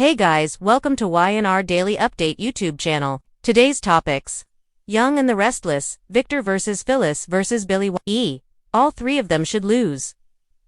Hey guys, welcome to Y&R Daily Update YouTube channel. Today's topics: Young and the Restless, Victor versus Phyllis versus Billy. All three of them should lose.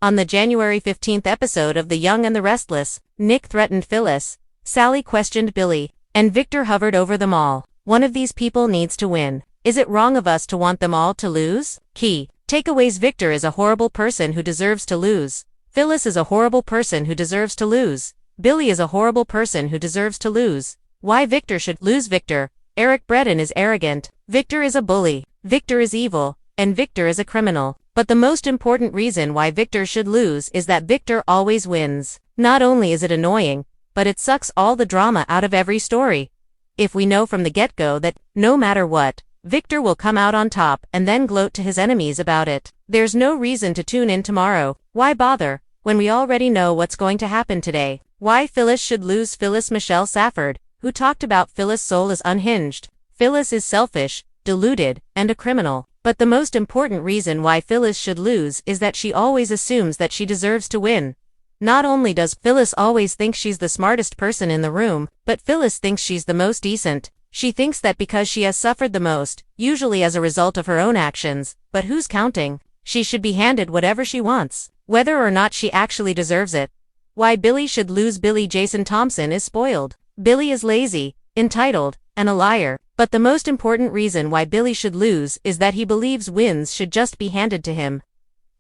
On the January 15th episode of The Young and the Restless, Nick threatened Phyllis, Sally questioned Billy, and Victor hovered over them all. One of these people needs to win. Is it wrong of us to want them all to lose? Key takeaways: Victor is a horrible person who deserves to lose. Phyllis is a horrible person who deserves to lose. Billy is a horrible person who deserves to lose. Why Victor should lose? Victor, Eric Bredin, is arrogant. Victor is a bully. Victor is evil. And Victor is a criminal. But the most important reason why Victor should lose is that Victor always wins. Not only is it annoying, but it sucks all the drama out of every story. If we know from the get-go that, no matter what, Victor will come out on top and then gloat to his enemies about it, there's no reason to tune in tomorrow. Why bother, when we already know what's going to happen today? Why Phyllis should lose? Phyllis Michelle Safford, who talked about Phyllis' soul is unhinged. Phyllis is selfish, deluded, and a criminal. But the most important reason why Phyllis should lose is that she always assumes that she deserves to win. Not only does Phyllis always think she's the smartest person in the room, but Phyllis thinks she's the most decent. She thinks that because she has suffered the most, usually as a result of her own actions, but who's counting? She should be handed whatever she wants, whether or not she actually deserves it. Why Billy should lose? Billy Jason Thompson is spoiled. Billy is lazy, entitled, and a liar. But the most important reason why Billy should lose is that he believes wins should just be handed to him,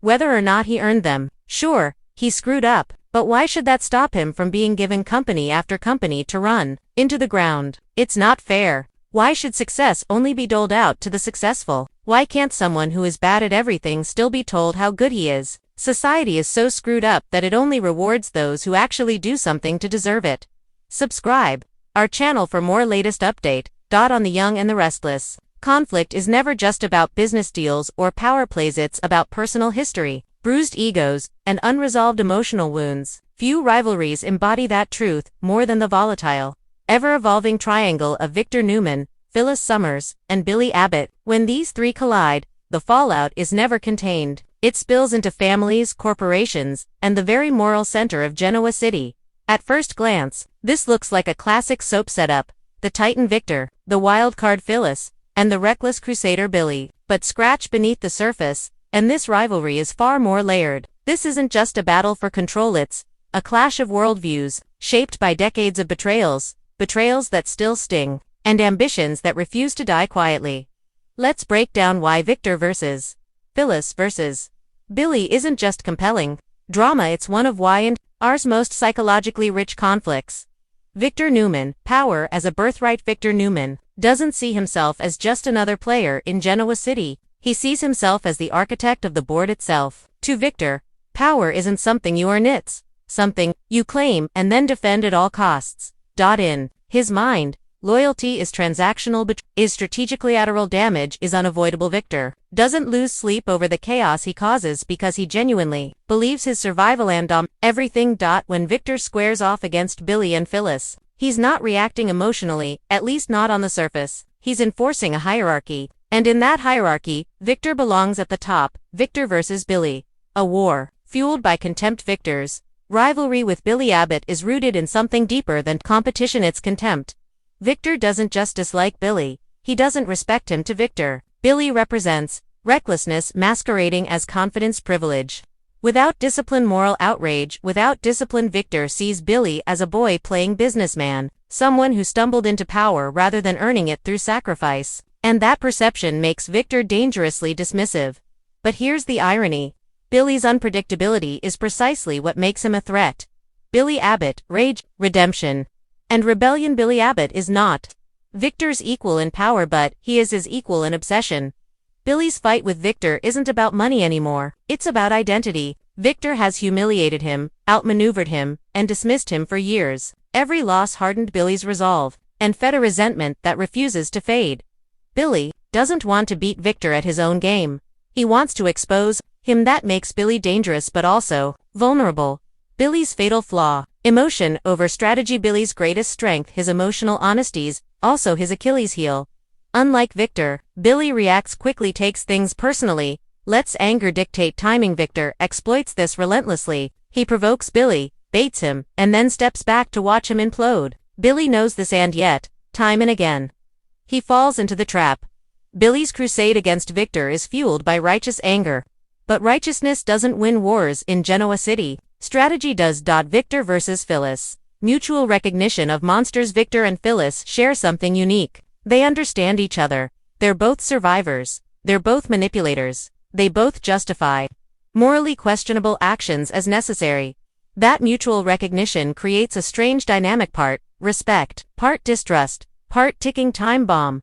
whether or not he earned them. Sure, he screwed up, but why should that stop him from being given company after company to run into the ground? It's not fair. Why should success only be doled out to the successful? Why can't someone who is bad at everything still be told how good he is? Society is so screwed up that it only rewards those who actually do something to deserve it. Subscribe our channel for more latest update. On The Young and the Restless. Conflict is never just about business deals or power plays, it's about personal history, bruised egos, and unresolved emotional wounds. Few rivalries embody that truth more than the volatile, ever-evolving triangle of Victor Newman, Phyllis Summers, and Billy Abbott. When these three collide, the fallout is never contained. It spills into families, corporations, and the very moral center of Genoa City. At first glance, this looks like a classic soap setup: the Titan Victor, the wild card Phyllis, and the reckless crusader Billy. But scratch beneath the surface, and this rivalry is far more layered. This isn't just a battle for control, it's a clash of worldviews, shaped by decades of betrayals that still sting, and ambitions that refuse to die quietly. Let's break down why Victor versus Phyllis versus Billy isn't just compelling drama, it's one of Y&R's most psychologically rich conflicts. Victor Newman, power as a birthright. Victor Newman doesn't see himself as just another player in Genoa City. He sees himself as the architect of the board itself. To Victor, power isn't something you earn, it's something you claim and then defend at all costs. In his mind, loyalty is transactional, but is strategic. Collateral damage is unavoidable. Victor doesn't lose sleep over the chaos he causes because he genuinely believes his survival and everything. When Victor squares off against Billy and Phyllis, he's not reacting emotionally, at least not on the surface. He's enforcing a hierarchy, and in that hierarchy, Victor belongs at the top. Victor versus Billy, a war fueled by contempt. Victor's rivalry with Billy Abbott is rooted in something deeper than competition, it's contempt. Victor doesn't just dislike Billy, he doesn't respect him. To Victor, Billy represents recklessness masquerading as confidence, privilege. Without discipline, moral outrage. Without discipline, Victor sees Billy as a boy playing businessman, someone who stumbled into power rather than earning it through sacrifice. And that perception makes Victor dangerously dismissive. But here's the irony: Billy's unpredictability is precisely what makes him a threat. Billy Abbott, rage, redemption, and rebellion. Billy Abbott is not Victor's equal in power, but he is his equal in obsession. Billy's fight with Victor isn't about money anymore, it's about identity. Victor has humiliated him, outmaneuvered him, and dismissed him for years. Every loss hardened Billy's resolve, and fed a resentment that refuses to fade. Billy doesn't want to beat Victor at his own game. He wants to expose him. That makes Billy dangerous but also vulnerable. Billy's fatal flaw: emotion over strategy. Billy's greatest strength: his emotional honesties, also his Achilles heel. Unlike Victor, Billy reacts quickly, takes things personally, lets anger dictate timing. Victor exploits this relentlessly. He provokes Billy, baits him, and then steps back to watch him implode. Billy knows this, and yet, time and again, he falls into the trap. Billy's crusade against Victor is fueled by righteous anger. But righteousness doesn't win wars in Genoa City. Strategy does. Victor versus Phyllis. Mutual recognition of monsters. Victor and Phyllis share something unique. They understand each other. They're both survivors. They're both manipulators. They both justify morally questionable actions as necessary. That mutual recognition creates a strange dynamic: part respect, part distrust, part ticking time bomb.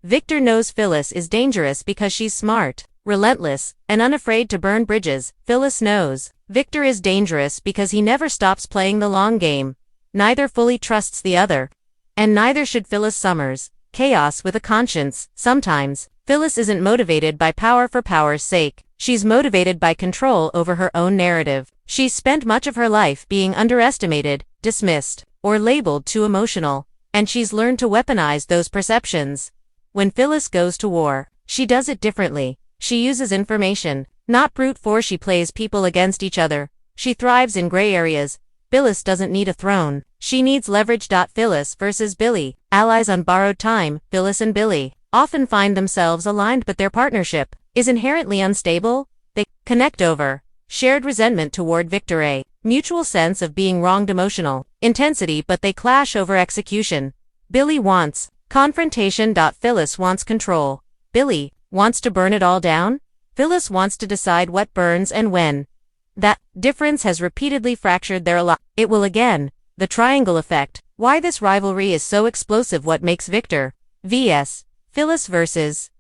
Victor knows Phyllis is dangerous because she's smart, relentless, and unafraid to burn bridges. Phyllis knows Victor is dangerous because he never stops playing the long game. Neither fully trusts the other. And neither should Phyllis Summers. Chaos with a conscience. Sometimes, Phyllis isn't motivated by power for power's sake. She's motivated by control over her own narrative. She's spent much of her life being underestimated, dismissed, or labeled too emotional, and she's learned to weaponize those perceptions. When Phyllis goes to war, she does it differently. She uses information, not brute force. She plays people against each other. She thrives in gray areas. Phyllis doesn't need a throne. She needs leverage. Phyllis versus Billy. Allies on borrowed time. Phyllis and Billy often find themselves aligned, but their partnership is inherently unstable. They connect over shared resentment toward Victor, a mutual sense of being wronged, emotional intensity, but they clash over execution. Billy wants confrontation. Phyllis wants control. Billy wants to burn it all down. Phyllis wants to decide what burns and when. That difference has repeatedly fractured their alliance. It will again. The triangle effect. Why this rivalry is so explosive. What makes Victor vs. Phyllis versus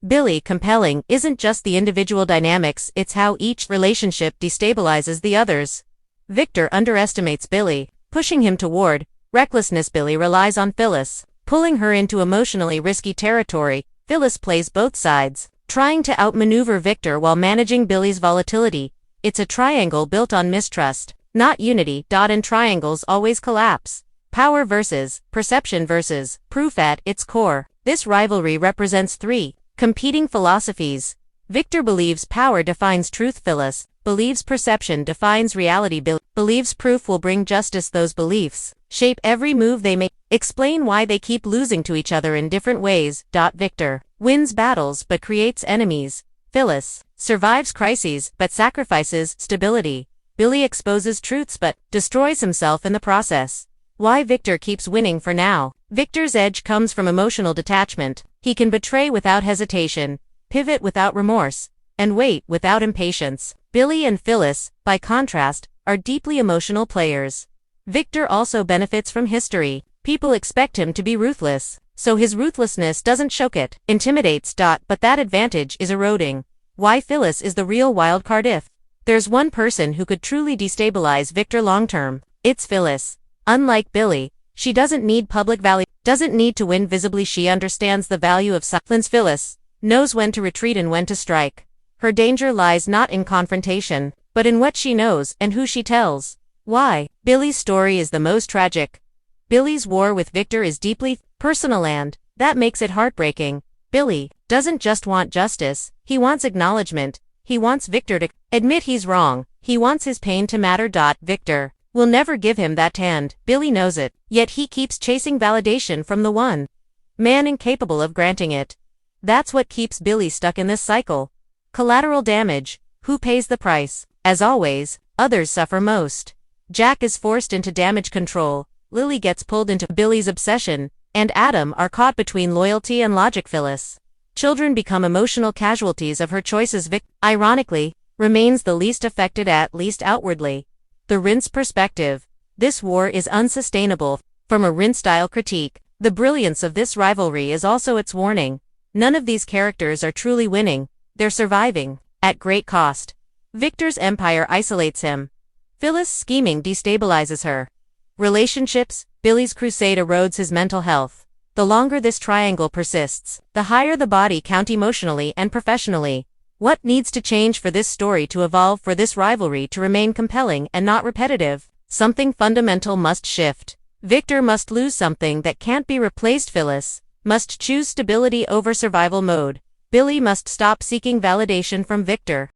Billy compelling isn't just the individual dynamics, it's how each relationship destabilizes the others. Victor underestimates Billy, pushing him toward recklessness. Billy relies on Phyllis, pulling her into emotionally risky territory. Phyllis plays both sides, trying to outmaneuver Victor while managing Billy's volatility. It's a triangle built on mistrust, not unity. And triangles always collapse. Power versus perception versus proof. At its core, this rivalry represents three competing philosophies. Victor believes power defines truth. Phyllis believes perception defines reality. Billy believes proof will bring justice. Those beliefs shape every move they make. Explain why they keep losing to each other in different ways. Victor wins battles but creates enemies. Phyllis survives crises but sacrifices stability. Billy exposes truths but destroys himself in the process. Why Victor keeps winning for now. Victor's edge comes from emotional detachment. He can betray without hesitation, pivot without remorse, and wait without impatience. Billy and Phyllis, by contrast, are deeply emotional players. Victor also benefits from history. People expect him to be ruthless, so his ruthlessness doesn't choke, it intimidates. But that advantage is eroding. Why Phyllis is the real wildcard. If there's one person who could truly destabilize Victor long-term, it's Phyllis. Unlike Billy, she doesn't need public validation, doesn't need to win visibly. She understands the value of silence. Phyllis knows when to retreat and when to strike. Her danger lies not in confrontation, but in what she knows and who she tells. Why Billy's story is the most tragic. Billy's war with Victor is deeply personal, and that makes it heartbreaking. Billy doesn't just want justice, he wants acknowledgement. He wants Victor to admit he's wrong. He wants his pain to matter. Victor will never give him that hand. Billy knows it, yet he keeps chasing validation from the one man incapable of granting it. That's what keeps Billy stuck in this cycle. Collateral damage. Who pays the price? As always, others suffer most. Jack is forced into damage control, Lily gets pulled into Billy's obsession, and Adam are caught between loyalty and logic. Phyllis children become emotional casualties of her choices. Vic, ironically, remains the least affected, at least outwardly. The rinse perspective. This war is unsustainable. From a rinse-style critique, the brilliance of this rivalry is also its warning. None of these characters are truly winning. They're surviving, at great cost. Victor's empire isolates him. Phyllis' scheming destabilizes her relationships. Billy's crusade erodes his mental health. The longer this triangle persists, the higher the body count emotionally and professionally. What needs to change for this story to evolve, for this rivalry to remain compelling and not repetitive? Something fundamental must shift. Victor must lose something that can't be replaced. Phyllis must choose stability over survival mode. Billy must stop seeking validation from Victor.